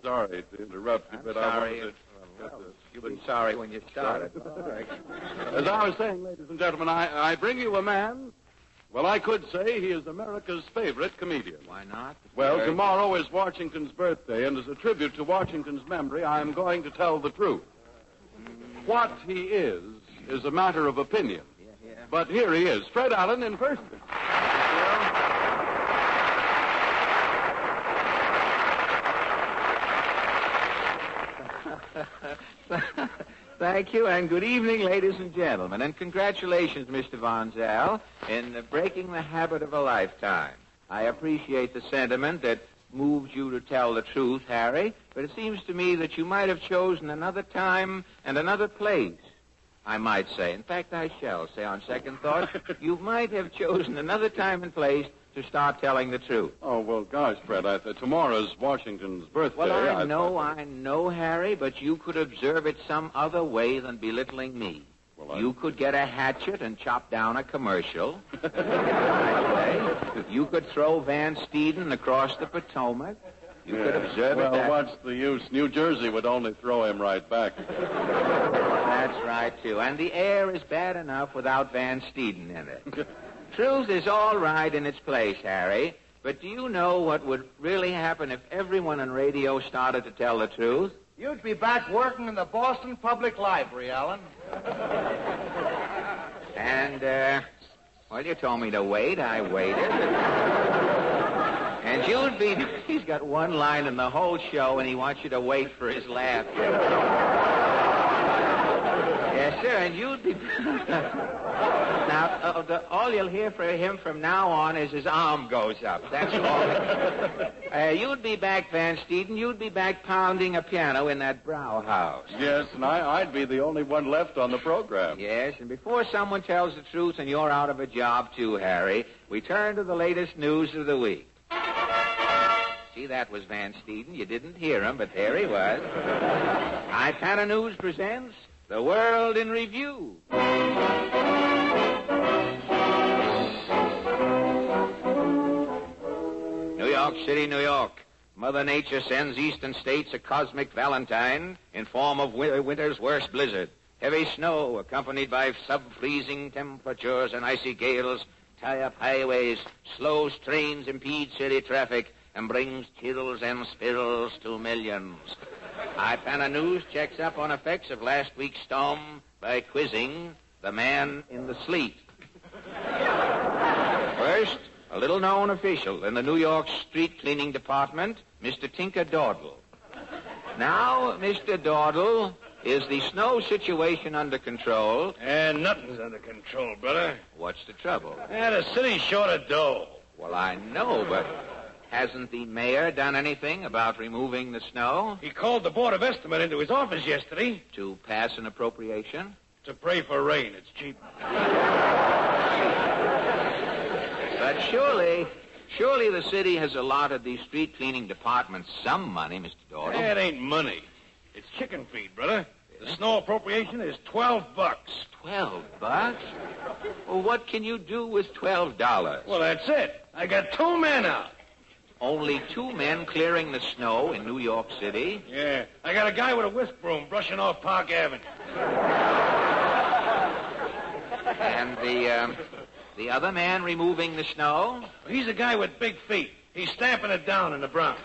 sorry to interrupt you, but sorry. I wanted to... You'll be sorry when you started. As I was saying, ladies and gentlemen, I bring you a man. Well, I could say he is America's favorite comedian. Why not? Well, tomorrow is Washington's birthday, and as a tribute to Washington's memory, I am going to tell the truth. What he is a matter of opinion. Yeah. But here he is, Fred Allen in person. Thank you, and good evening, ladies and gentlemen. And congratulations, Mr. Von Zell, in breaking the habit of a lifetime. I appreciate the sentiment that moved you to tell the truth, Harry, but it seems to me that you might have chosen another time and another place. I might say, in fact, I shall say on second thought, you might have chosen another time and place to start telling the truth. Oh, well, gosh, Fred, tomorrow's Washington's birthday. Well, I know, Harry, but you could observe it some other way than belittling me. Well, you could get a hatchet and chop down a commercial. You could throw Van Steeden across the Potomac. You could observe it. Well, what's the use? New Jersey would only throw him right back. That's right, too. And the air is bad enough without Van Steeden in it. Truth is all right in its place, Harry, but do you know what would really happen if everyone on radio started to tell the truth? You'd be back working in the Boston Public Library, Alan. And, well, you told me to wait. I waited. And you'd be... He's got one line in the whole show, and he wants you to wait for his laugh. Yes, sir, and you'd be... Now, all you'll hear from him from now on is his arm goes up. That's all. You'd be back, Van Steeden. You'd be back pounding a piano in that Brow House. Yes, and I'd be the only one left on the program. Yes, and before someone tells the truth and you're out of a job, too, Harry, we turn to the latest news of the week. See, that was Van Steeden. You didn't hear him, but there he was. Ipana News presents The World in Review. New York City, New York. Mother Nature sends eastern states a cosmic valentine in form of winter's worst blizzard. Heavy snow accompanied by sub-freezing temperatures and icy gales tie up highways, slows trains, impede city traffic, and brings chills and spills to millions. Ipana News checks up on effects of last week's storm by quizzing the man in the sleet. First, a little-known official in the New York street cleaning department, Mr. Tinker Dawdle. Now, Mr. Dawdle, is the snow situation under control? Nothing's under control, brother. What's the trouble? The city's short of dough. Well, I know, but hasn't the mayor done anything about removing the snow? He called the Board of Estimate into his office yesterday. To pass an appropriation? To pray for rain. It's cheap. But surely the city has allotted the street cleaning department some money, Mr. Dawdle. It ain't money. It's chicken feed, brother. The snow appropriation is $12. $12? Well, what can you do with $12? Well, that's it. I got 2 men out. Only 2 men clearing the snow in New York City? Yeah. I got a guy with a whisk broom brushing off Park Avenue. And the other man removing the snow? He's a guy with big feet. He's stamping it down in the Bronx.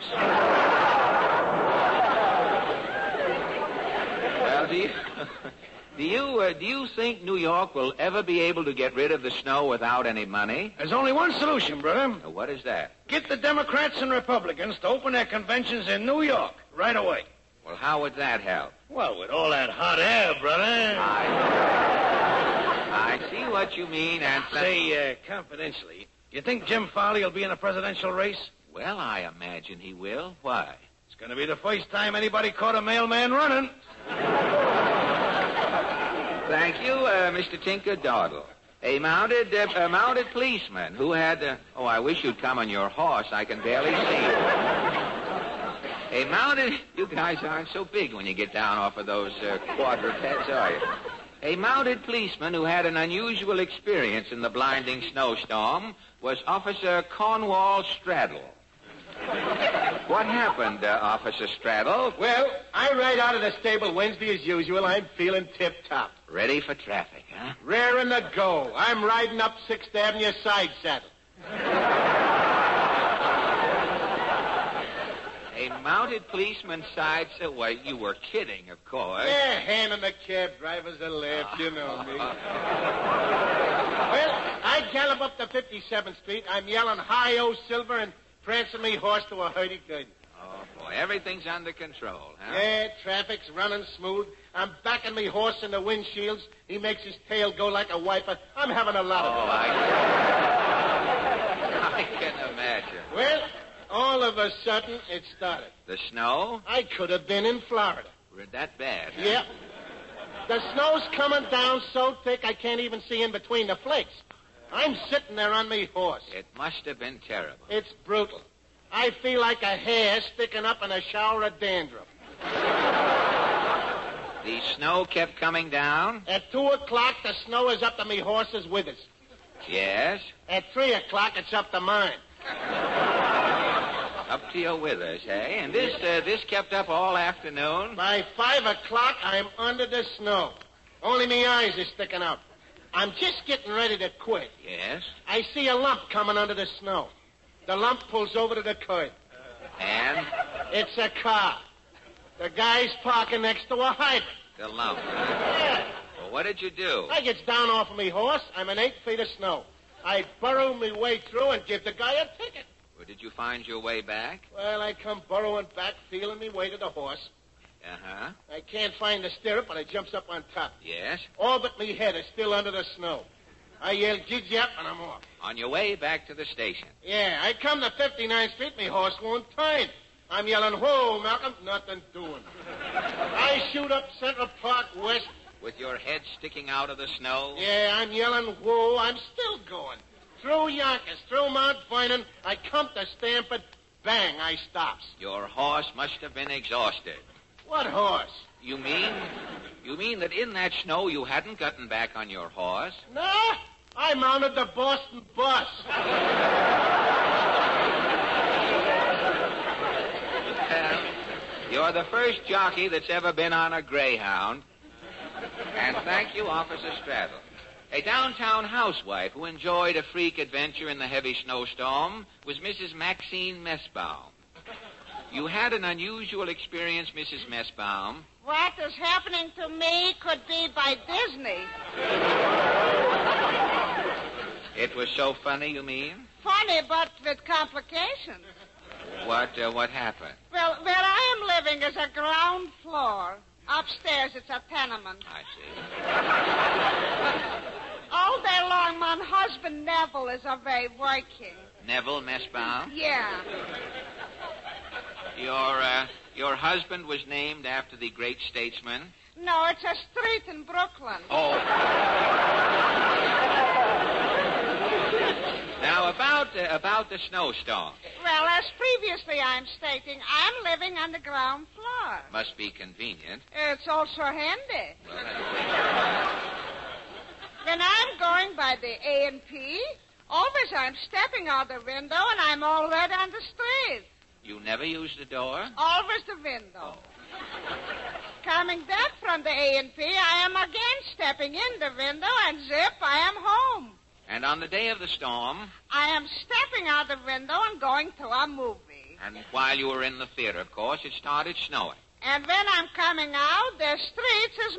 Well, do you think New York will ever be able to get rid of the snow without any money? There's only one solution, brother. What is that? Get the Democrats and Republicans to open their conventions in New York right away. Well, how would that help? Well, with all that hot air, brother. I see what you mean, and... Say, confidentially, you think Jim Farley will be in a presidential race? Well, I imagine he will. Why? It's going to be the first time anybody caught a mailman running. Thank you, Mr. Tinker Dawdle. A mounted policeman who had... I wish you'd come on your horse. I can barely see you. You guys aren't so big when you get down off of those quadrupeds, are you? A mounted policeman who had an unusual experience in the blinding snowstorm was Officer Cornwall Straddle. What happened, Officer Straddle? Well, I ride out of the stable Wednesday as usual. I'm feeling tip-top. Ready for traffic, huh? Raring to go. I'm riding up 6th Avenue side saddle. A mounted policeman side saddle? Why, you were kidding, of course. Yeah, handing the cab drivers a laugh. You know me. Well, I gallop up to 57th Street. I'm yelling, "Hi-oh, Silver," and prancing me horse to a hurdy-gurdy. Oh, boy, everything's under control, huh? Yeah, traffic's running smooth. I'm backing me horse in the windshields. He makes his tail go like a wiper. I'm having a lot of fun. I can imagine. Well, all of a sudden, it started. The snow? I could have been in Florida. We're that bad, huh? Yep. The snow's coming down so thick I can't even see in between the flakes. I'm sitting there on me horse. It must have been terrible. It's brutal. I feel like a hair sticking up in a shower of dandruff. The snow kept coming down? At 2 o'clock, the snow is up to me horse's withers. Yes? At 3 o'clock, it's up to mine. Up to your withers, eh? And this kept up all afternoon? By 5 o'clock, I'm under the snow. Only me eyes are sticking out. I'm just getting ready to quit. Yes? I see a lump coming under the snow. The lump pulls over to the curb. And? It's a car. The guy's parking next to a hydrant. The lump. Yeah. Well, what did you do? I gets down off of me horse. I'm in 8 feet of snow. I burrow me way through and give the guy a ticket. Well, did you find your way back? Well, I come burrowing back, feeling me way to the horse. Uh-huh. I can't find the stirrup, but I jumps up on top. Yes? All but me head is still under the snow. I yell, "Giddy-up," and I'm off. On your way back to the station. Yeah, I come to 59th Street, me horse won't turn. I'm yelling, "Whoa, Malcolm," nothing doing. I shoot up Central Park West. With your head sticking out of the snow? Yeah, I'm yelling, "Whoa," I'm still going. Through Yonkers, through Mount Vernon, I come to Stamford. Bang, I stops. Your horse must have been exhausted. What horse? You mean that in that snow you hadn't gotten back on your horse? No, I mounted the Boston bus. You're the first jockey that's ever been on a Greyhound. And thank you, Officer Straddle. A downtown housewife who enjoyed a freak adventure in the heavy snowstorm was Mrs. Maxine Nussbaum. You had an unusual experience, Mrs. Nussbaum. What is happening to me could be by Disney. It was so funny, you mean? Funny, but with complications. What happened? Well, where I am living is a ground floor. Upstairs, it's a tenement. I see. All day long, my husband Neville is away working. Neville Nussbaum? Yeah. Your husband was named after the great statesman? No, it's a street in Brooklyn. Oh. Now, about the snowstorm. Well, as previously I'm stating, I'm living on the ground floor. Must be convenient. It's also handy. Well, When I'm going by the A&P, always I'm stepping out the window and I'm already on the street. you never use the door? Always the window. Coming back from the A&P, I am again stepping in the window and zip, I am home. And on the day of the storm? I am stepping out the window and going to a movie. And while you were in the theater, of course, it started snowing. And when I'm coming out, the streets is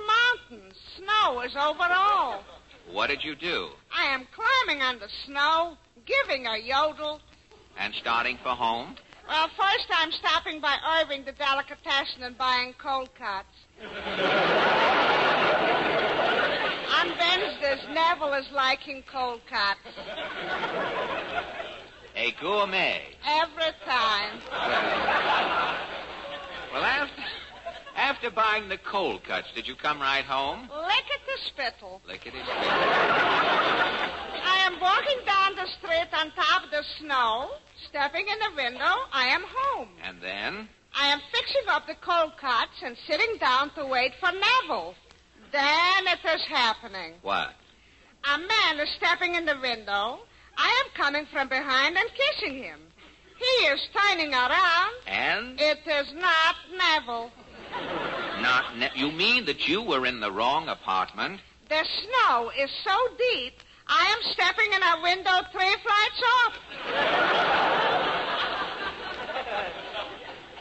mountains. Snow is over all. What did you do? I am climbing on the snow, giving a yodel. And starting for home? Well, first I'm stopping by Irving, the delicatessen, and buying cold cuts. On Wednesdays, Neville is liking cold cuts. A gourmet. Every time. Well, after buying the cold cuts, did you come right home? Lickety spittle. Lickety spittle. I am walking down the street on top of the snow, stepping in the window. I am home. And then? I am fixing up the cold cuts and sitting down to wait for Neville. Then it is happening. What? A man is stepping in the window. I am coming from behind and kissing him. He is turning around. And? It is not Neville. You mean that you were in the wrong apartment? The snow is so deep, I am stepping in a window 3 flights up.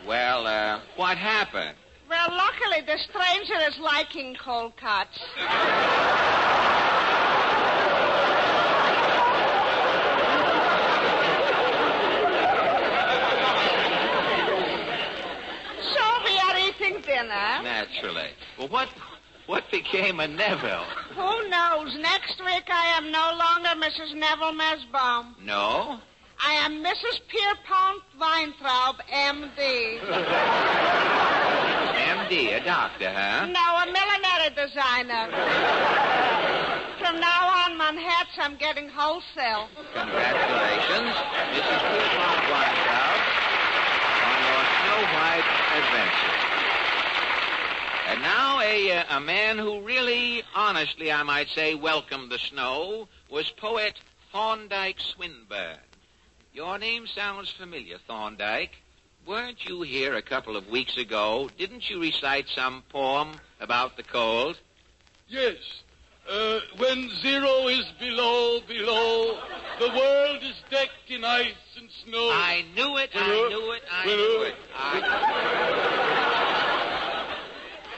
Well, what happened? Well, luckily, the stranger is liking cold cuts. So we are eating dinner. Naturally. Well, what became of Neville? Who knows? Next week I am no longer Mrs. Neville Nussbaum. No? I am Mrs. Pierpont Weintraub, M.D. M.D., a doctor, huh? No, a millinery designer. From now on, my hats I'm getting wholesale. Congratulations, Mrs. Pierpont Weintraub, on your Snow White adventure. And now a man who really, honestly, I might say, welcomed the snow was poet Thorndike Swinburne. Your name sounds familiar, Thorndike. Weren't you here a couple of weeks ago? Didn't you recite some poem about the cold? Yes. When 0 is below, the world is decked in ice and snow. I knew it.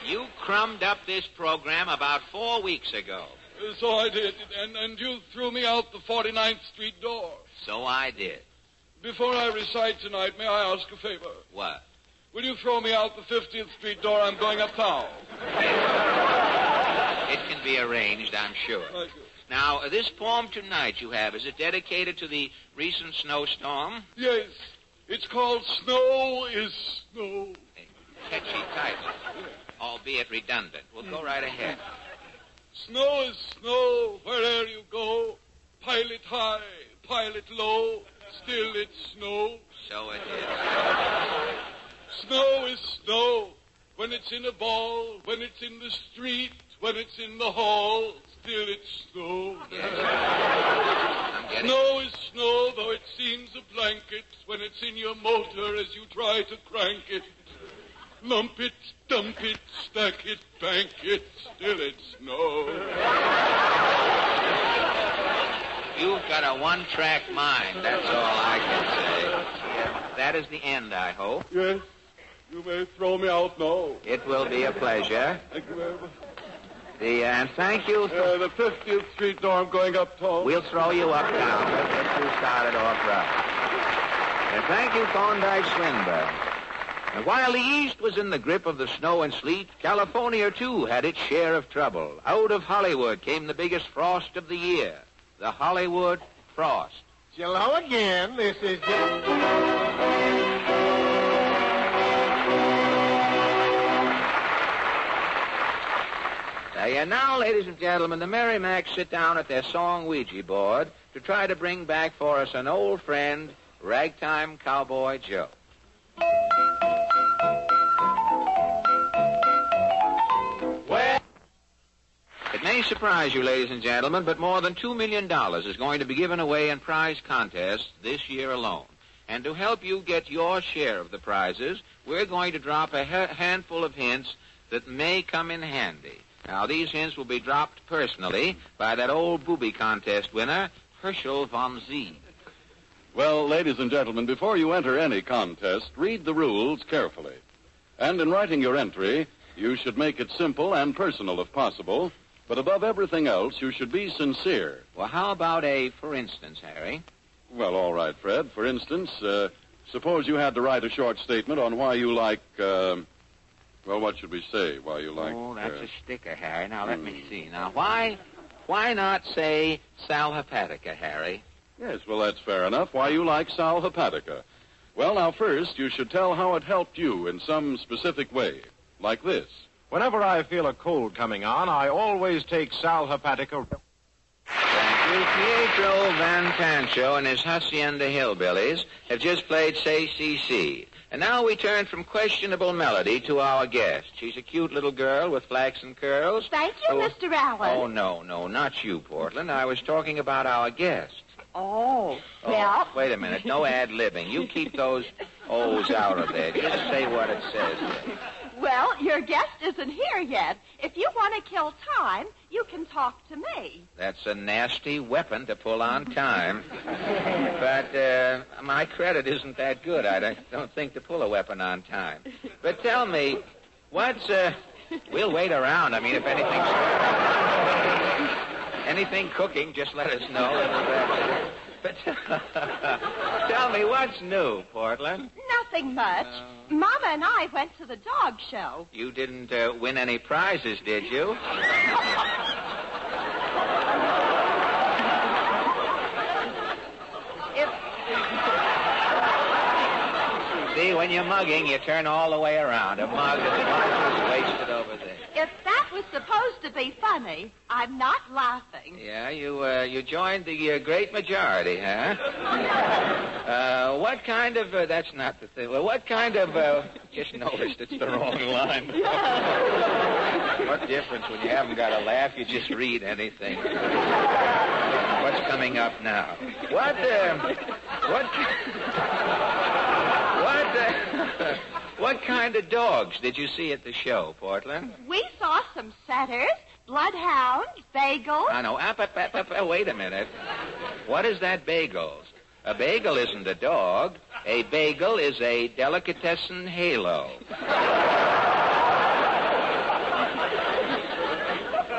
You crumbed up this program about 4 weeks ago. So I did, and you threw me out the 49th Street door. So I did. Before I recite tonight, may I ask a favor? What? Will you throw me out the 50th Street door? I'm going uptown. It can be arranged, I'm sure. Thank you. Now, this poem tonight you have, is it dedicated to the recent snowstorm? Yes. It's called Snow is Snow. A catchy title, albeit redundant. We'll go right ahead. Snow is snow where'er you go. Pile it high, pile it low. Still it's snow. So it is. Snow is snow when it's in a ball, when it's in the street, when it's in the hall. Still it's snow. Yes. Snow is snow, though it seems a blanket when it's in your motor as you try to crank it. Lump it, dump it, stack it, bank it. Still it's snow. You've got a one-track mind, that's all I can say. That is the end, I hope. Yes. You may throw me out now. It will be a pleasure. Thank you very much. And thank you. The 50th Street door, I'm going uptown. We'll throw you uptown. Let's get you started off right. And thank you, Thorndike Swinburne. And while the East was in the grip of the snow and sleet, California, too, had its share of trouble. Out of Hollywood came the biggest frost of the year, the Hollywood frost. Hello again. This is And now, ladies and gentlemen, the Merrimacs sit down at their song Ouija board to try to bring back for us an old friend, Ragtime Cowboy Joe. Well, it may surprise you, ladies and gentlemen, but more than $2 million is going to be given away in prize contests this year alone. And to help you get your share of the prizes, we're going to drop a handful of hints that may come in handy. Now, these hints will be dropped personally by that old booby contest winner, Herschel von Z. Well, ladies and gentlemen, before you enter any contest, read the rules carefully. And in writing your entry, you should make it simple and personal if possible. But above everything else, you should be sincere. Well, how about a for instance, Harry? Well, all right, Fred. For instance, suppose you had to write a short statement on why you like, well, what should we say? Why you like... Oh, that's a sticker, Harry. Now, let me see. Now, why not say Sal Hepatica, Harry? Yes, well, that's fair enough. Why you like Sal Hepatica. Well, now, first, you should tell how it helped you in some specific way. Like this. Whenever I feel a cold coming on, I always take Sal Hepatica. Thank you. Pietro Van Pancho and his Hacienda Hillbillies have just played Say CC. And now we turn from questionable melody to our guest. She's a cute little girl with flaxen curls. Thank you, Mr. Allen. Oh, no, not you, Portland. I was talking about our guest. Oh, well... Oh, wait a minute. No ad-libbing. You keep those O's out of there. Just say what it says there. Well, your guest isn't here yet. If you want to kill time, you can talk to me. That's a nasty weapon to pull on time. But my credit isn't that good. I don't think to pull a weapon on time. But tell me, what's... We'll wait around. I mean, if anything cooking, just let us know. But tell me, what's new, Portland? Nothing much. Mama and I went to the dog show. You didn't win any prizes, did you? See, when you're mugging, you turn all the way around. A mug is wasted over there. If that was supposed to be funny, I'm not laughing. Yeah, you joined the great majority, huh? What kind of... that's not the thing. Well, what kind of... just noticed it's the wrong line. What difference when you haven't got to laugh? You just read anything. What's coming up now? What kind of dogs did you see at the show, Portland? We saw some setters, bloodhounds, bagels. I know. Wait a minute. What is that, bagels? A bagel isn't a dog. A bagel is a delicatessen halo.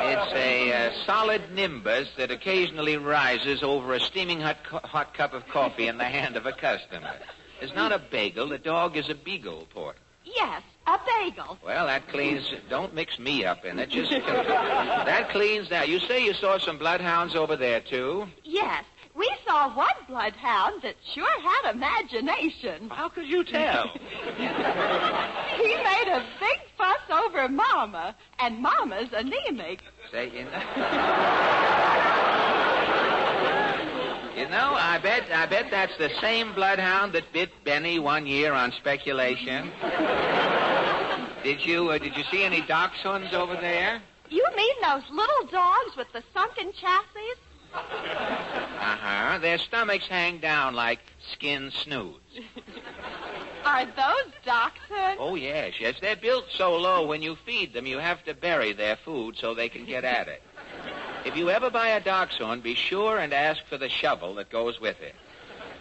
It's a solid nimbus that occasionally rises over a steaming hot cup of coffee in the hand of a customer. It's not a bagel. The dog is a beagle, Port. Yes, a bagel. Well, that cleans... Don't mix me up in it. Just... that cleans that. You say you saw some bloodhounds over there, too? Yes. We saw one bloodhound that sure had imagination. How could you tell? He made a big fuss over Mama, and Mama's anemic. Say, You know, I bet that's the same bloodhound that bit Benny one year on speculation. Did you see any dachshunds over there? You mean those little dogs with the sunken chassis? Uh-huh. Their stomachs hang down like skin snoods. Are those dachshunds? Oh, yes. They're built so low when you feed them, you have to bury their food so they can get at it. If you ever buy a dachshund, be sure and ask for the shovel that goes with it.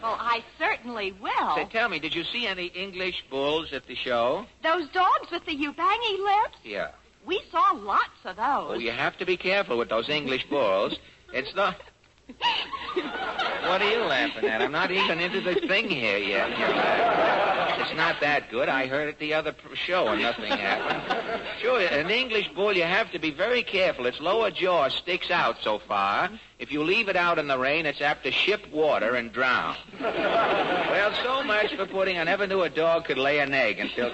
Well, I certainly will. Say, tell me, did you see any English bulls at the show? Those dogs with the Ubangi lips? Yeah. We saw lots of those. Oh, you have to be careful with those English bulls. It's not... What are you laughing at? I'm not even into the thing here yet. It's not that good. I heard it the other show and nothing happened. Sure, an English bull, you have to be very careful. Its lower jaw sticks out so far. If you leave it out in the rain, it's apt to ship water and drown. Well, so much for putting... I never knew a dog could lay an egg until...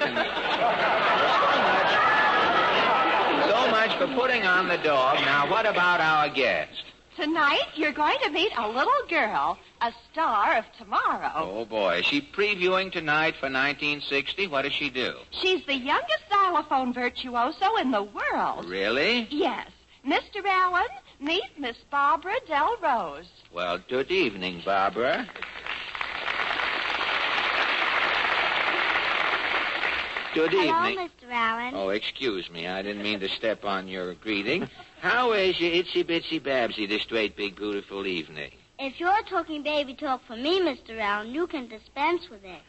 So much for putting on the dog. Now, what about our guest? Tonight, you're going to meet a little girl, a star of tomorrow. Oh, boy. Is she previewing tonight for 1960? What does she do? She's the youngest xylophone virtuoso in the world. Really? Yes. Mr. Allen, meet Miss Barbara Del Rose. Well, good evening, Barbara. Good evening. Hello, Mr. Allen. Oh, excuse me. I didn't mean to step on your greeting. How is your itsy-bitsy Babsy this great, big, beautiful evening? If you're talking baby talk for me, Mr. Allen, you can dispense with it.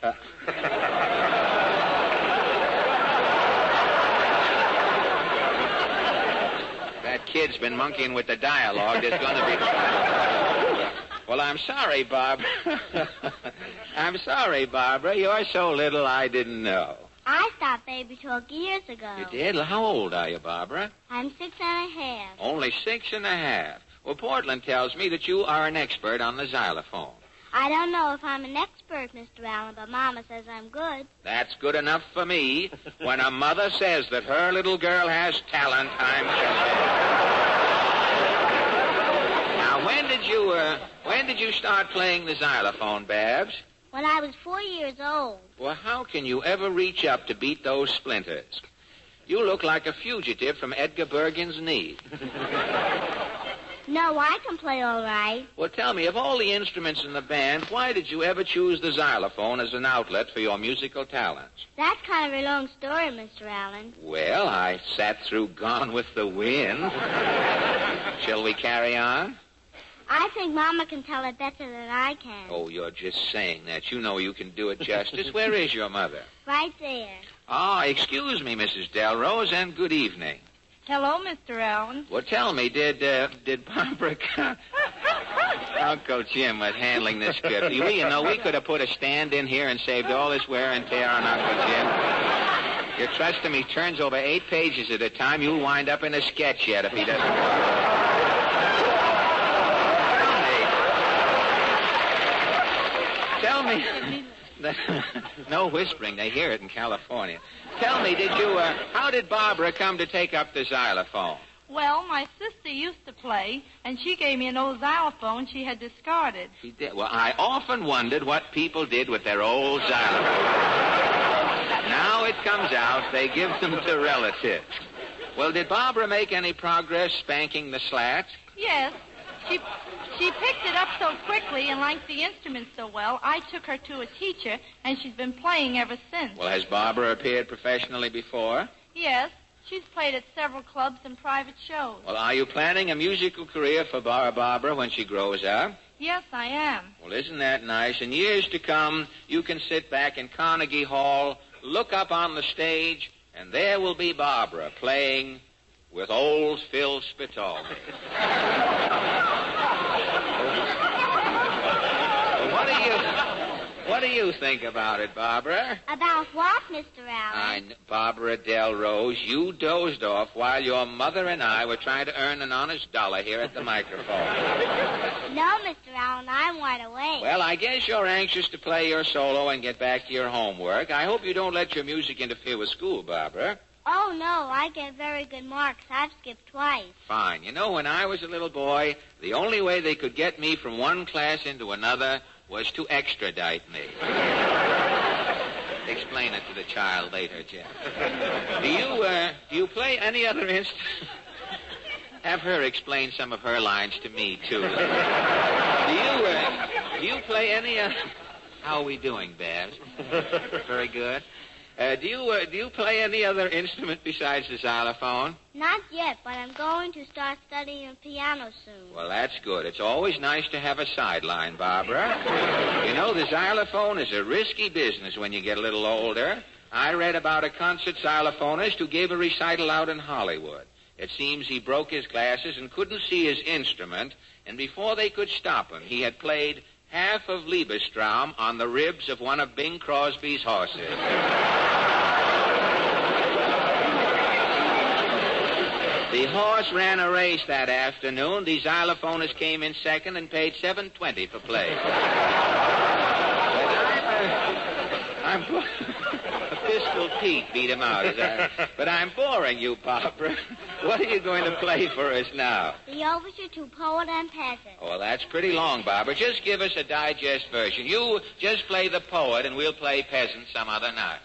That kid's been monkeying with the dialogue. There's going to be trouble. Well, I'm sorry, Barbara. I'm sorry, Barbara. You're so little I didn't know. I stopped baby talk years ago. You did? How old are you, Barbara? I'm 6.5. Only 6.5. Well, Portland tells me that you are an expert on the xylophone. I don't know if I'm an expert, Mr. Allen, but Mama says I'm good. That's good enough for me. When a mother says that her little girl has talent, I'm content. Now, when did you start playing the xylophone, Babs? When I was 4 years old. Well, how can you ever reach up to beat those splinters? You look like a fugitive from Edgar Bergen's knee. No, I can play all right. Well, tell me, of all the instruments in the band, why did you ever choose the xylophone as an outlet for your musical talents? That's kind of a long story, Mr. Allen. Well, I sat through Gone with the Wind. Shall we carry on? I think Mama can tell it better than I can. Oh, you're just saying that. You know you can do it justice. Where is your mother? Right there. Excuse me, Mrs. Delrose, and good evening. Hello, Mr. Allen. Well, tell me, did Barbara... Uncle Jim was handling this script. You know, we could have put a stand in here and saved all this wear and tear on Uncle Jim. You're trusting me, turns over 8 pages at a time. You'll wind up in a sketch yet if he doesn't... Tell me... No whispering. They hear it in California. Tell me, how did Barbara come to take up the xylophone? Well, my sister used to play, and she gave me an old xylophone she had discarded. She did? Well, I often wondered what people did with their old xylophones. Now it comes out they give them to relatives. Well, did Barbara make any progress spanking the slats? Yes. She picked it up so quickly and liked the instrument so well, I took her to a teacher, and she's been playing ever since. Well, has Barbara appeared professionally before? Yes. She's played at several clubs and private shows. Well, are you planning a musical career for Barbara when she grows up? Yes, I am. Well, isn't that nice? In years to come, you can sit back in Carnegie Hall, look up on the stage, and there will be Barbara playing with old Phil Spitaldi. What do you think about it, Barbara? About what, Mr. Allen? Barbara Delrose, you dozed off while your mother and I were trying to earn an honest dollar here at the microphone. No, Mr. Allen, I'm wide awake. Well, I guess you're anxious to play your solo and get back to your homework. I hope you don't let your music interfere with school, Barbara. Oh, no, I get very good marks. I've skipped twice. Fine. You know, when I was a little boy, the only way they could get me from one class into another was to extradite me. Explain it to the child later, Jeff. Do you play any other instrument? Have her explain some of her lines to me, too. Do you play any other... How are we doing, Babs? Very good. Do you play any other instrument besides the xylophone? Not yet, but I'm going to start studying piano soon. Well, that's good. It's always nice to have a sideline, Barbara. You know, the xylophone is a risky business when you get a little older. I read about a concert xylophonist who gave a recital out in Hollywood. It seems he broke his glasses and couldn't see his instrument, and before they could stop him, he had played half of Liebestraum on the ribs of one of Bing Crosby's horses. The horse ran a race that afternoon. The xylophonist came in second and paid $7.20 for play. But Pistol Pete beat him out. But I'm boring you, Barbara. What are you going to play for us now? The overture to Poet and Peasant. Oh, well, that's pretty long, Barbara. Just give us a digest version. You just play the poet, and we'll play peasant some other night.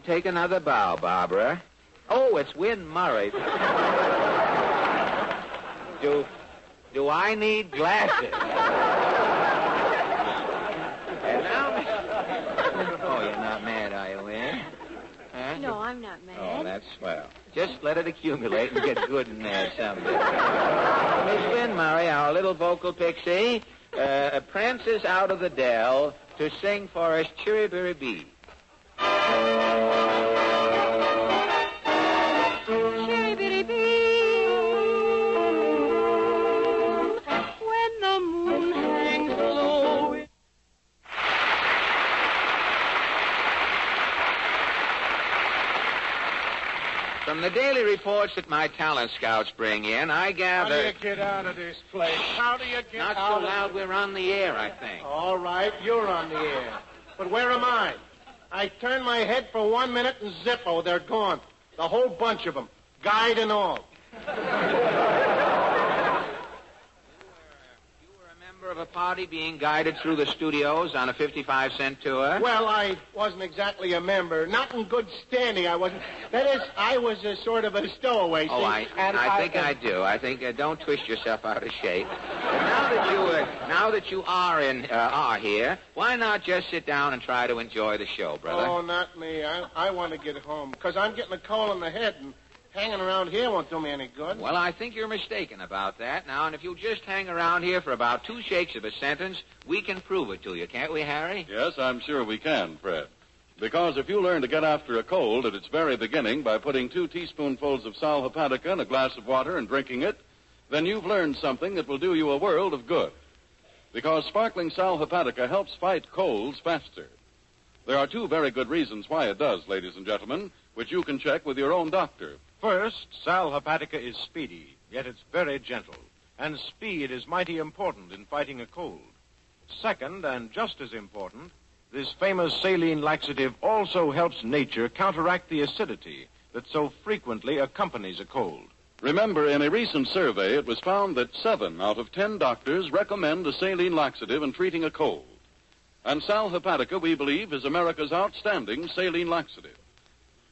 Take another bow, Barbara. Oh, it's Win Murray. Do I need glasses? are you, Lynn? Huh? No, I'm not mad. Oh, that's swell. Just let it accumulate and get good in there someday. Miss Lynn Murray, our little vocal pixie, prances out of the dell to sing for us Chirry Bee. Chirry Bee. When the moon hangs low. From the daily reports that my talent scouts bring in, I gather... How do you get out of this place? How do you get Not out so loud, we're on the air, I think. All right, you're on the air. But where am I? I turn my head for 1 minute and zippo, they're gone. The whole bunch of them, guide and all. Of a party being guided through the studios on a 55-cent tour? Well, I wasn't exactly a member. Not in good standing, I wasn't. That is, I was a sort of a stowaway. Oh, I think I do. I think, don't twist yourself out of shape. Now that you are here, why not just sit down and try to enjoy the show, brother? Oh, not me. I want to get home, because I'm getting a cold in the head, and hanging around here won't do me any good. Well, I think you're mistaken about that now, and if you'll just hang around here for about 2 shakes of a sentence, we can prove it to you, can't we, Harry? Yes, I'm sure we can, Fred. Because if you learn to get after a cold at its very beginning by putting 2 teaspoonfuls of sal hepatica in a glass of water and drinking it, then you've learned something that will do you a world of good. Because sparkling sal hepatica helps fight colds faster. There are 2 very good reasons why it does, ladies and gentlemen, which you can check with your own doctor. First, sal hepatica is speedy, yet it's very gentle. And speed is mighty important in fighting a cold. Second, and just as important, this famous saline laxative also helps nature counteract the acidity that so frequently accompanies a cold. Remember, in a recent survey, it was found that 7 out of 10 doctors recommend a saline laxative in treating a cold. And sal hepatica, we believe, is America's outstanding saline laxative.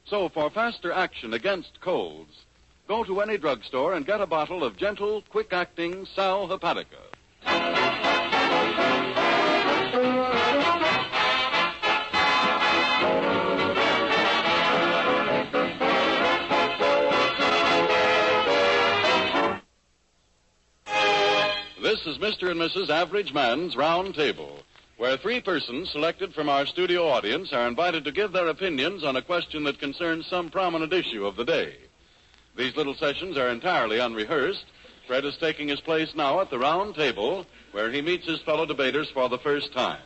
So, for faster action against colds, go to any drugstore and get a bottle of gentle, quick-acting sal hepatica. This is Mr. and Mrs. Average Man's Round Table, where 3 persons selected from our studio audience are invited to give their opinions on a question that concerns some prominent issue of the day. These little sessions are entirely unrehearsed. Fred is taking his place now at the round table, where he meets his fellow debaters for the first time.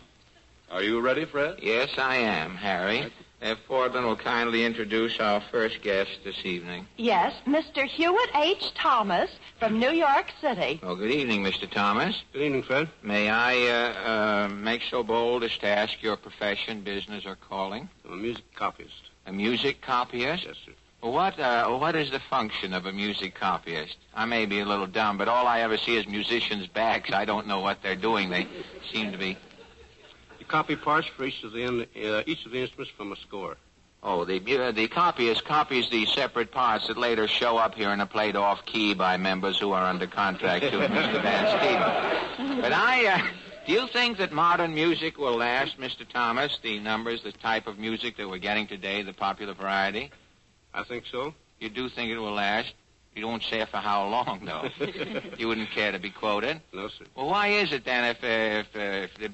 Are you ready, Fred? Yes, I am, Harry. If Portland will kindly introduce our first guest this evening. Yes, Mr. Hewitt H. Thomas from New York City. Well, good evening, Mr. Thomas. Good evening, Fred. May I make so bold as to ask your profession, business, or calling? I'm a music copyist. A music copyist? Yes, sir. Well, what is the function of a music copyist? I may be a little dumb, but all I ever see is musicians' backs. I don't know what they're doing. They seem to be... You copy parts for each of the instruments from a score. Oh, the copyist copies the separate parts that later show up here in a played-off key by members who are under contract to Mr. Van Steven. But do you think that modern music will last, Mr. Thomas? The numbers, the type of music that we're getting today, the popular variety? I think so. You do think it will last? You won't say for how long, though. You wouldn't care to be quoted? No, sir. Well, why is it, then, if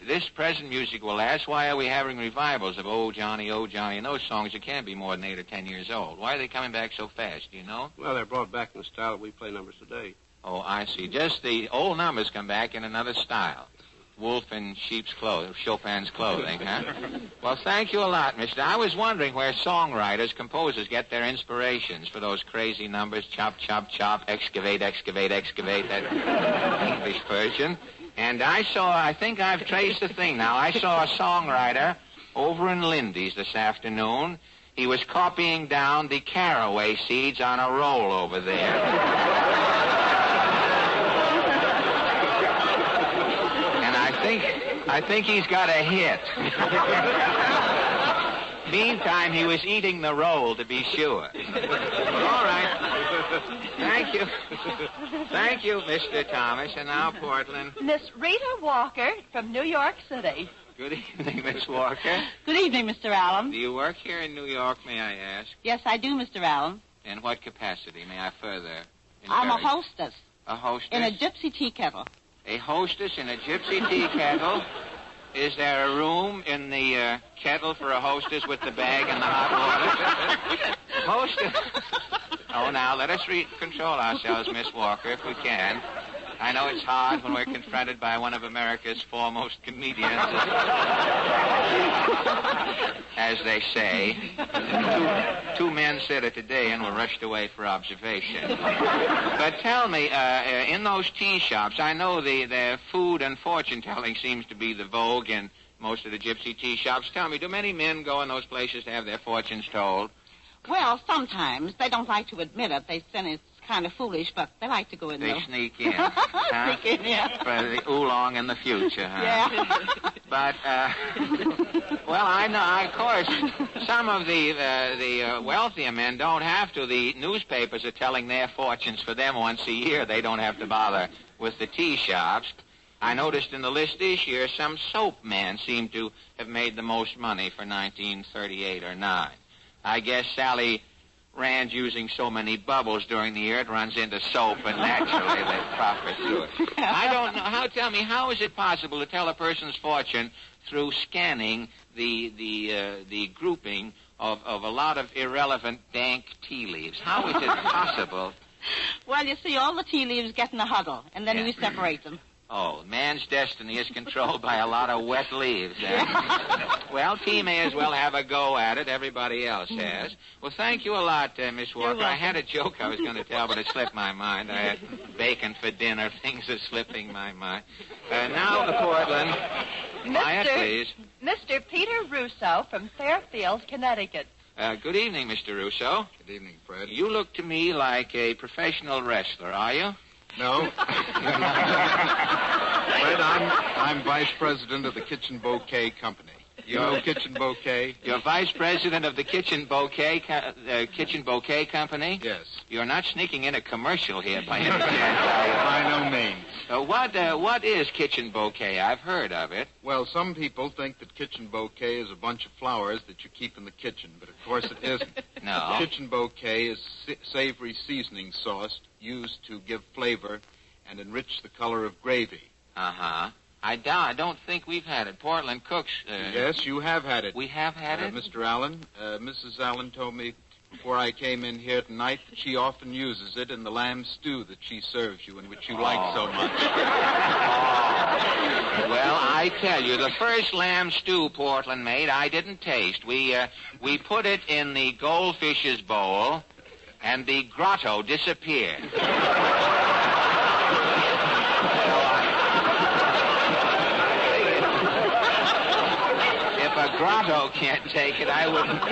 this present music will last, why are we having revivals of Oh, Johnny, and those songs that can't be more than 8 or 10 years old? Why are they coming back so fast, do you know? Well, they're brought back in the style that we play numbers today. Oh, I see. Just the old numbers come back in another style. Wolf in sheep's clothing, Chopin's clothing, huh? Well, thank you a lot, mister. I was wondering where songwriters, composers get their inspirations for those crazy numbers, chop, chop, chop, excavate, that English version. And I think I've traced the thing now. I saw a songwriter over in Lindy's this afternoon. He was copying down the caraway seeds on a roll over there. I think he's got a hit. Meantime, he was eating the roll, to be sure. All right. Thank you. Thank you, Mr. Thomas. And now, Portland. Miss Rita Walker from New York City. Good evening, Miss Walker. Good evening, Mr. Allen. Do you work here in New York, may I ask? Yes, I do, Mr. Allen. In what capacity, may I further I'm a encourage? hostess. A hostess? In a gypsy tea kettle. A hostess in a gypsy tea kettle? Is there a room in the kettle for a hostess with the bag and the hot water? Hostess? Oh, now, let us control ourselves, Miss Walker, if we can. I know it's hard when we're confronted by one of America's foremost comedians, as they say. Two men said it today and were rushed away for observation. But tell me, in those tea shops, I know the food and fortune-telling seems to be the vogue in most of the gypsy tea shops. Tell me, do many men go in those places to have their fortunes told? Well, sometimes. They don't like to admit it. They say it's kind of foolish, but they like to go in, They though. sneak in. Huh? Sneak in, yeah. For the oolong in the future, huh? Yeah. But, well, I know, of course, some of the wealthier men don't have to. The newspapers are telling their fortunes for them once a year. They don't have to bother with the tea shops. I noticed in the list this year some soap men seem to have made the most money for 1938 or 9. I guess Sally Rand's using so many bubbles during the year it runs into soap, and naturally they profit through it. I don't know. Tell me, how is it possible to tell a person's fortune through scanning the grouping of a lot of irrelevant, dank tea leaves? How is it possible? Well, you see, all the tea leaves get in a huddle, and then we separate them. Oh, man's destiny is controlled by a lot of wet leaves. Well, tea may as well have a go at it. Everybody else has. Well, thank you a lot, Miss Walker. I had a joke I was going to tell, but it slipped my mind. I had bacon for dinner. Things are slipping my mind. Now to Portland. Quiet, please. Mr. Peter Russo from Fairfield, Connecticut. Good evening, Mr. Russo. Good evening, Fred. You look to me like a professional wrestler, are you? No. Fred, I'm vice president of the Kitchen Bouquet Company. You know Kitchen Bouquet? You're vice president of the Kitchen Bouquet Company? Yes. You're not sneaking in a commercial here by any chance, By no means. What is Kitchen Bouquet? I've heard of it. Well, some people think that Kitchen Bouquet is a bunch of flowers that you keep in the kitchen, but of course it isn't. No. Kitchen Bouquet is savory seasoning sauce used to give flavor and enrich the color of gravy. Uh-huh. I don't think we've had it. Portland cooks. Yes, you have had it. We have had it? Mr. Allen, Mrs. Allen told me before I came in here tonight that she often uses it in the lamb stew that she serves you and which you like so much. Well, I tell you, the first lamb stew Portland made, I didn't taste. We put it in the goldfish's bowl, and the grotto disappeared. If a grotto can't take it, I wouldn't.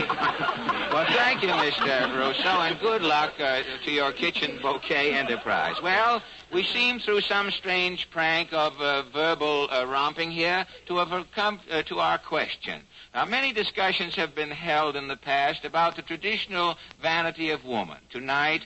Well, thank you, Mr. Russo, and good luck to your Kitchen Bouquet enterprise. Well, we seem through some strange prank of verbal romping here to have come to our question. Now, many discussions have been held in the past about the traditional vanity of woman. Tonight,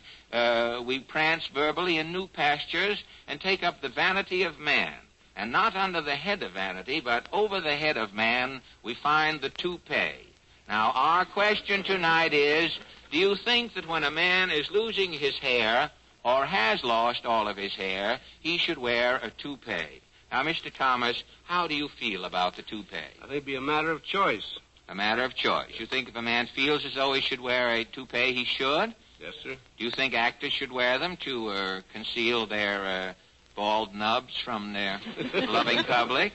we prance verbally in new pastures and take up the vanity of man. And not under the head of vanity, but over the head of man, we find the toupee. Now, our question tonight is, do you think that when a man is losing his hair or has lost all of his hair, he should wear a toupee? Now, Mr. Thomas, how do you feel about the toupee? I think it'd be a matter of choice. A matter of choice. You think if a man feels as though he should wear a toupee, he should? Yes, sir. Do you think actors should wear them to conceal their bald nubs from their loving public?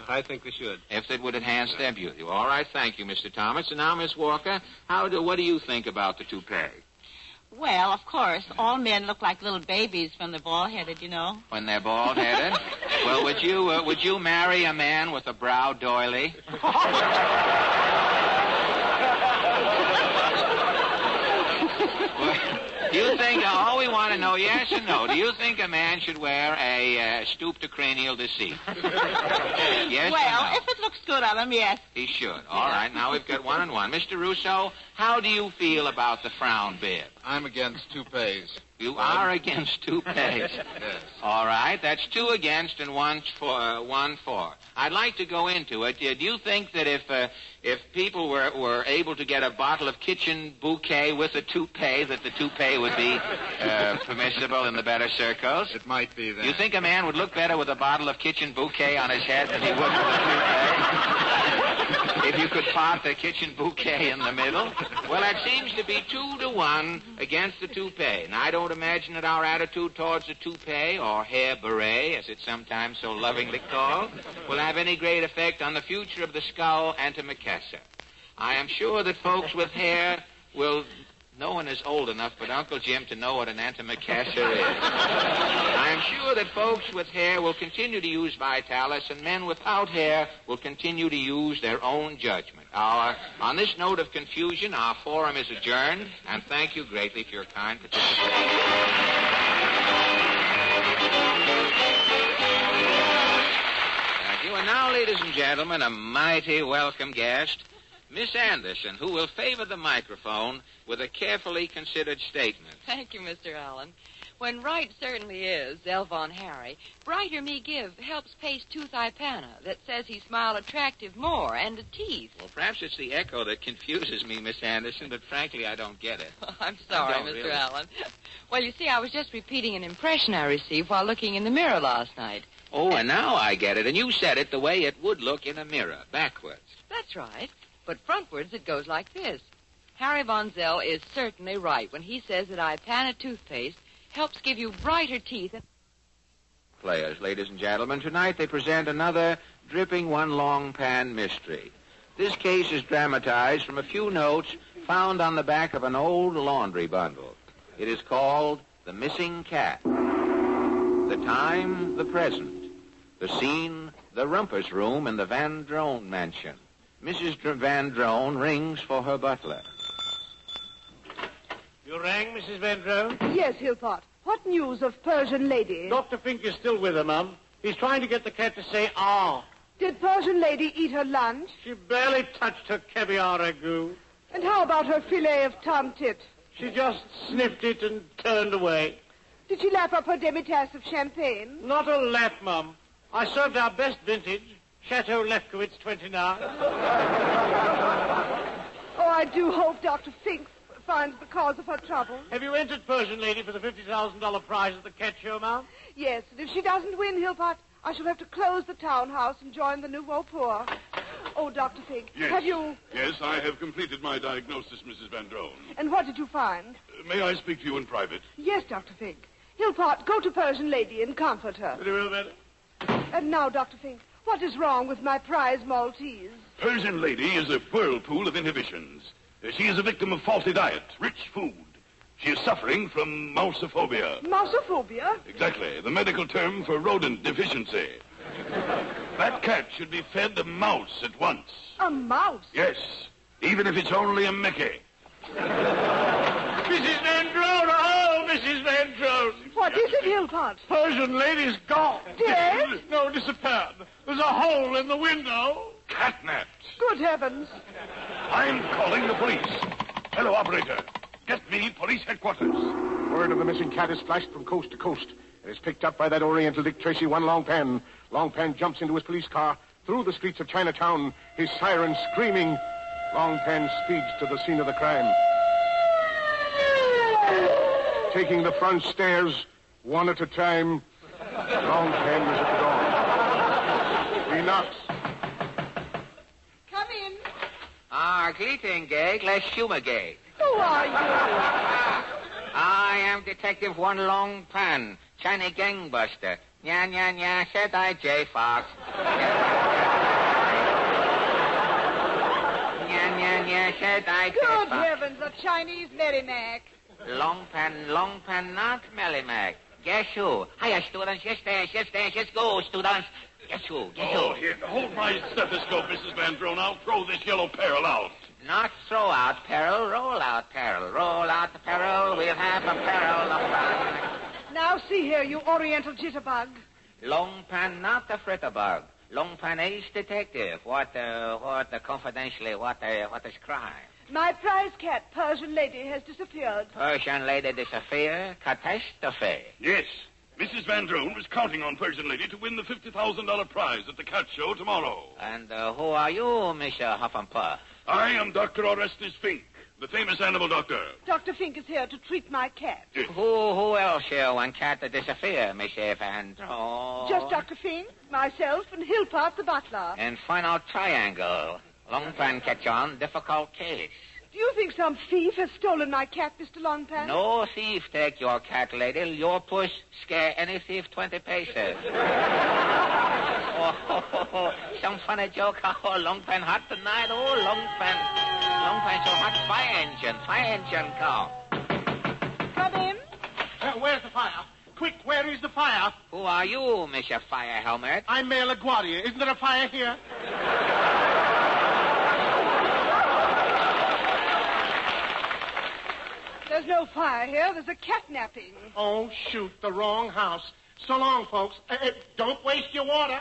I think they should. If it would enhance their beauty. Well, all right, thank you, Mr. Thomas. And now, Miss Walker, what do you think about the toupee? Well, of course, all men look like little babies when they're bald-headed, you know. When they're bald-headed? Well, would you marry a man with a brow doily? Do you think, all we want to know, yes or no, do you think a man should wear a stoop to cranial deceit? Yes well, or no? if it looks good on him, yes. He should. All right, now we've got 1-1. Mr. Russo, how do you feel about the frown bib? I'm against toupees. You are against toupees. Yes. All right, that's 2 against and 1 for. I'd like to go into it. Do you think that if people were able to get a bottle of kitchen bouquet with a toupee, that the toupee would be permissible in the better circles? It might be that. Do you think a man would look better with a bottle of kitchen bouquet on his head than he would with a toupee? If you could part the kitchen bouquet in the middle? Well, that seems to be 2-1 against the toupee. And I don't imagine that our attitude towards the toupee, or hair beret, as it's sometimes so lovingly called, will have any great effect on the future of the skull antimacassar. I am sure that folks with hair will... No one is old enough but Uncle Jim to know what an antimacassar is. I am sure that folks with hair will continue to use Vitalis, and men without hair will continue to use their own judgment. On this note of confusion, our forum is adjourned, and thank you greatly for your kind participation. Thank you. And now, ladies and gentlemen, a mighty welcome guest, Miss Anderson, who will favor the microphone with a carefully considered statement. Thank you, Mr. Allen. When right certainly is, Zell Von Harry, Brighter Me Give helps paste tooth Ipana that says he smiled attractive more and a teeth. Well, perhaps it's the echo that confuses me, Miss Anderson, but frankly, I don't get it. I'm sorry, Mr. Really. Allen. Well, you see, I was just repeating an impression I received while looking in the mirror last night. Oh, and now I get it. And you said it the way it would look in a mirror, backwards. That's right. But frontwards, it goes like this. Harry Von Zell is certainly right when he says that Ipana toothpaste helps give you brighter teeth. Players, ladies and gentlemen, tonight they present another dripping one long pan mystery. This case is dramatized from a few notes found on the back of an old laundry bundle. It is called The Missing Cat. The time, the present. The scene, the Rumpus Room in the Van Drone mansion. Mrs. Van Drone rings for her butler. You rang, Mrs. Van Drone? Yes, Hillpot. What news of Persian Lady? Dr. Fink is still with her, Mum. He's trying to get the cat to say, ah. Did Persian Lady eat her lunch? She barely touched her caviar ragout. And how about her fillet of tomtit? She just sniffed it and turned away. Did she lap up her demi-tasse of champagne? Not a lap, Mum. I served our best vintage, Chateau Lefkowitz 29. Oh, I do hope Dr. Fink finds the cause of her trouble. Have you entered Persian Lady for the $50,000 prize at the cat show, Mum? Yes, and if she doesn't win, Hillpot, I shall have to close the townhouse and join the Nouveau Poor. Oh, Dr. Fink, yes. Have you... Yes, I have completed my diagnosis, Mrs. Van Drone. And what did you find? May I speak to you in private? Yes, Dr. Fink. Hillpot, go to Persian Lady and comfort her. Very well, madam. And now, Dr. Fink, what is wrong with my prize Maltese? Persian Lady is a whirlpool of inhibitions. She is a victim of faulty diet, rich food. She is suffering from mousophobia. Mousophobia? Exactly, the medical term for rodent deficiency. That cat should be fed a mouse at once. A mouse? Yes, even if it's only a Mickey. Mrs. Van Drone, oh, Mrs. Van Drone. What is it, Hillpot? Persian Lady's gone. Dead? No, disappeared. There's a hole in the window. Catnapped. Good heavens. I'm calling the police. Hello, operator. Get me police headquarters. Word of the missing cat is flashed from coast to coast. It is picked up by that Oriental Dick Tracy, one Long Pan. Long Pan jumps into his police car through the streets of Chinatown, his siren screaming. Long Pan speeds to the scene of the crime. Taking the front stairs, one at a time, Long Pan is at the door. He knocks. Come in. Greeting, Glass Schumagay. Who are you? I am Detective One Long Pan, China gangbuster. Nya, nya, nya, said I, J. Fox. Nya, nya, nya, said I, J. Good Fox. heavens, a Chinese Merrimack. Long Pan, not Merrimack. Guess who? Hiya, students. Yes, go, students. Guess who? Here, hold my stethoscope, Mrs. Van Drone. I'll throw this yellow peril out. Not throw out peril, roll out peril. Roll out the peril, we'll have a peril of fun. Now see here, you Oriental jitterbug. Long Pan, not the fritterbug. Long Pan, ace detective. What is crime? My prize cat, Persian Lady, has disappeared. Persian lady disappear? Catastrophe. Yes. Mrs. Van Drone was counting on Persian Lady to win the $50,000 prize at the cat show tomorrow. And who are you, Mr. Huff and Puff? I am Dr. Orestes Fink, the famous animal doctor. Dr. Fink is here to treat my cat. Yes. Who else here when cat disappear, Mr. Van Drone? Just Dr. Fink, myself, and Hillpot the butler. And final triangle. Longpan catch on, difficult case. Do you think some thief has stolen my cat, Mr. Longpan? No thief take your cat, lady. Your puss scare any thief 20 paces. Some funny joke. Oh, Longpan hot tonight. Oh, Longpan so hot. Fire engine come. Come in. Where's the fire? Quick, where is the fire? Who are you, Mr. Fire Helmet? I'm Mayor LaGuardia. Isn't there a fire here? There's no fire here. There's a cat napping. Oh, shoot, the wrong house. So long, folks. Don't waste your water.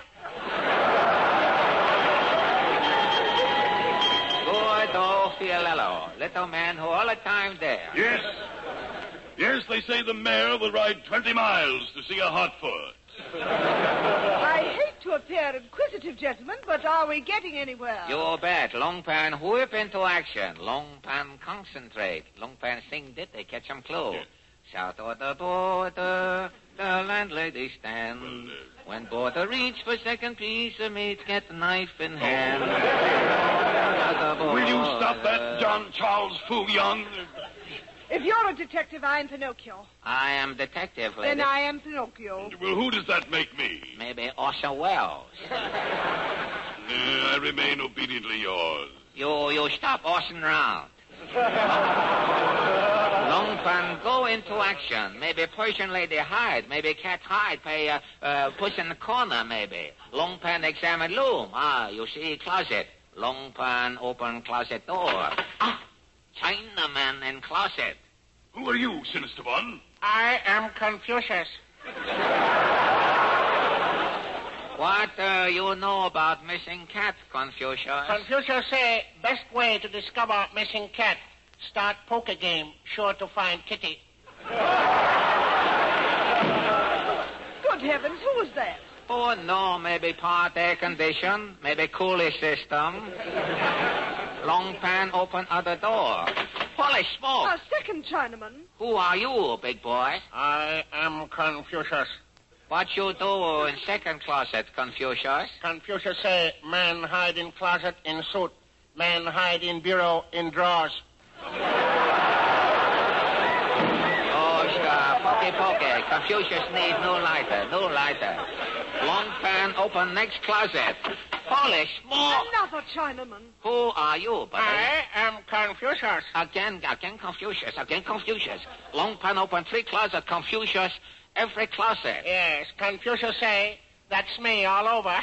Good old Fialello, little man who all the time there. Yes. Yes, they say the mayor will ride 20 miles to see a hotfoot. I hate to appear inquisitive, gentlemen, but are we getting anywhere? You bet. Longpan whip into action. Longpan concentrate. Longpan sing dit, they catch 'em clue. Yeah. Shout at the border, the landlady stand. When border reach for second piece of meat, get the knife in hand. Will you stop that, John Charles Fouillon? If you're a detective, I'm Pinocchio. I am detective, lady. Then I am Pinocchio. Well, who does that make me? Maybe Orson Welles. I remain obediently yours. You stop Orson round. Longpan go into action. Maybe Persian lady hide. Maybe cat hide. Pay push in the corner, maybe. Longpan examine loom. You see closet. Longpan open closet door. Chinaman in closet. Who are you, sinister one? I am Confucius. What you know about missing cat, Confucius? Confucius say best way to discover missing cat. Start poker game, sure to find kitty. Good heavens, who was that? Oh, no, maybe part air condition, maybe cooling system. Longpan open other door. Holy smoke! A second Chinaman. Who are you, big boy? I am Confucius. What you do in second closet, Confucius? Confucius say, man hide in closet in suit. Man hide in bureau in drawers. Pokey. Confucius need no lighter. Longpan open next closet. Holy smoke! Another Chinaman. Who are you, buddy? I am Confucius. Again Confucius. Longpan open 3 closet, Confucius, every closet. Yes, Confucius say, that's me all over.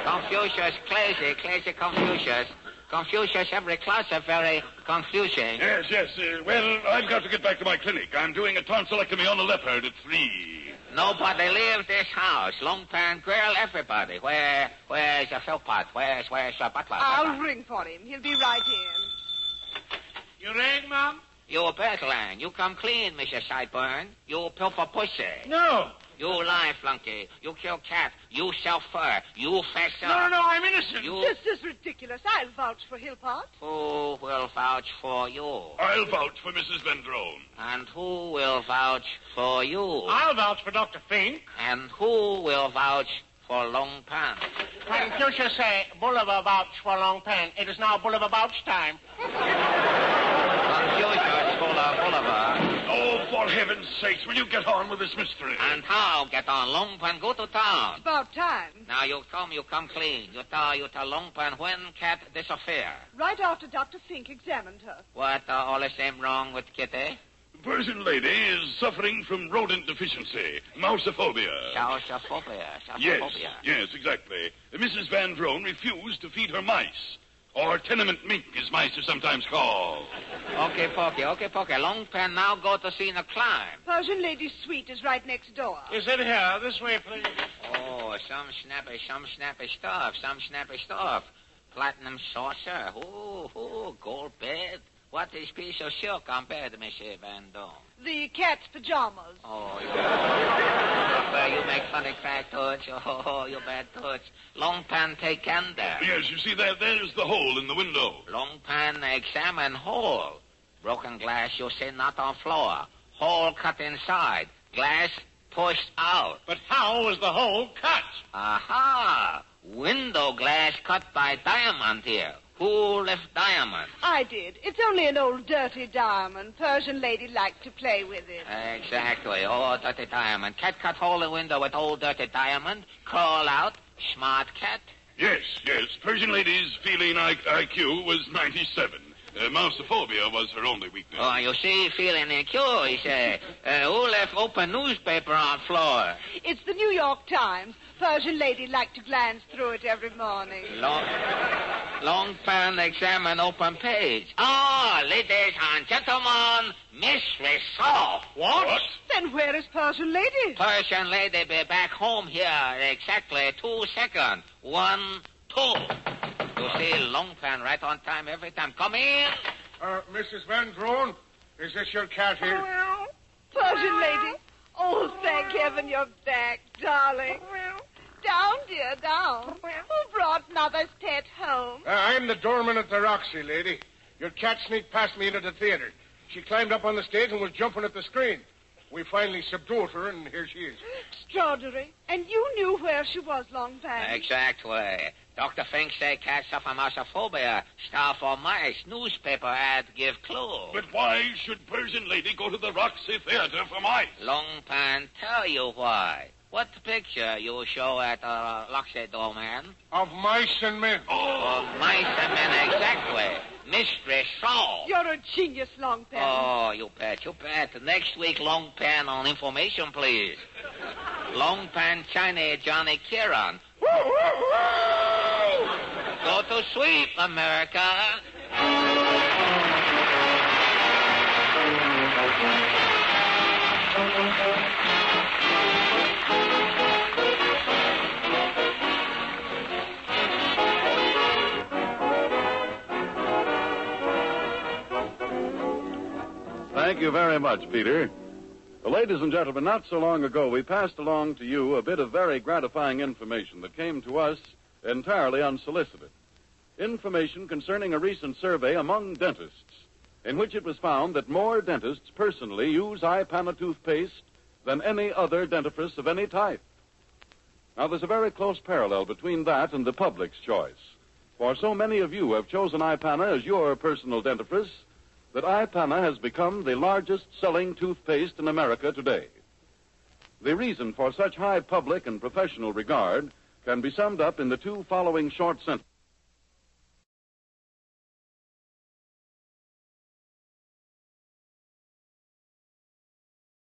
Confucius, crazy Confucius. Confucius, every closet very confusing. Yes. Well, I've got to get back to my clinic. I'm doing a tonsillectomy on a leopard at 3. Nobody leaves this house. Longpan girl, everybody. Where's your Philpot? Where's your butler? I'll ring for him. He'll be right in. You rang, Mom? You Bertland. You come clean, Mr. Sideburn. You pilfer pussy. No. You lie, flunky. You kill cat. You sell fur. You fess up. No, I'm innocent. This is ridiculous. I'll vouch for Hillpot. Who will vouch for you? I'll vouch for Mrs. Van Drone. And who will vouch for you? I'll vouch for Dr. Fink. And who will vouch for Longpan? Confucius say, Bolivar vouch for Longpan. It is now Bolivar vouch time. Confucius for Bolivar. Oh, for heaven's sakes, will you get on with this mystery? And how get on? Longpan go to town. It's about time. Now you come clean. You tell Longpan when cat disappear. Right after Dr. Fink examined her. What, all the same wrong with Kitty? The Persian lady is suffering from rodent deficiency, mousophobia. Mousophobia. Yes, exactly. Mrs. Van Drone refused to feed her mice. Or tenement mink, as mice are sometimes called. Okay, Pokey. Longpan now go to see the climb. Persian lady's suite is right next door. Is it here? This way, please. Oh, some snappy stuff. Platinum saucer. Ooh, Oh, gold bed. What is piece of silk on bed, Monsieur Van Dome? The cat's pajamas. Oh, you make funny crack, Toots. Oh, you bad Toots. Long pan take candor. Yes, you see, there's the hole in the window. Long pan examine hole. Broken glass, you say, not on floor. Hole cut inside. Glass pushed out. But how was the hole cut? Aha! Window glass cut by diamond here. Who left diamond? I did. It's only an old dirty diamond. Persian lady liked to play with it. Exactly. Oh, dirty diamond. Cat cut hole in window with old dirty diamond. Crawl out. Smart cat. Yes. Persian lady's feline IQ was 97. Mousophobia was her only weakness. Oh, you see, feeling IQ, he said. Who left open newspaper on floor? It's the New York Times. Persian lady liked to glance through it every morning. Long pan examine open page. Oh, ladies and gentlemen, Miss Rousseau. What? Then where is Persian lady? Persian lady be back home here exactly 2 seconds. 1, 2. You see, long pan right on time every time. Come in. Mrs. Van Drone, is this your cat here? Persian lady. Oh, thank heaven you're back, darling. Down, dear, down. Who brought Mother's pet home? I'm the doorman at the Roxy, lady. Your cat sneaked past me into the theater. She climbed up on the stage and was jumping at the screen. We finally subdued her, and here she is. Extraordinary. And you knew where she was, Long Pan. Exactly. Dr. Fink say cats suffer mousophobia. Star for mice. Newspaper ad give clue. But why should Persian lady go to the Roxy Theater for mice? Long Pan tell you why. What picture you show at Roxy Dome, man? Of mice and men. Oh, of mice and men, exactly. Mistress Shaw. You're a genius, Long Pan. Oh, you bet. Next week, Long Pan on information, please. Long Pan China Johnny Kieran. Go to sleep, America. Thank you very much, Peter. Well, ladies and gentlemen, not so long ago, we passed along to you a bit of very gratifying information that came to us entirely unsolicited. Information concerning a recent survey among dentists, in which it was found that more dentists personally use iPana toothpaste than any other dentifrice of any type. Now, there's a very close parallel between that and the public's choice. For so many of you have chosen iPana as your personal dentifrice that iPana has become the largest selling toothpaste in America today. The reason for such high public and professional regard can be summed up in the 2 following short sentences.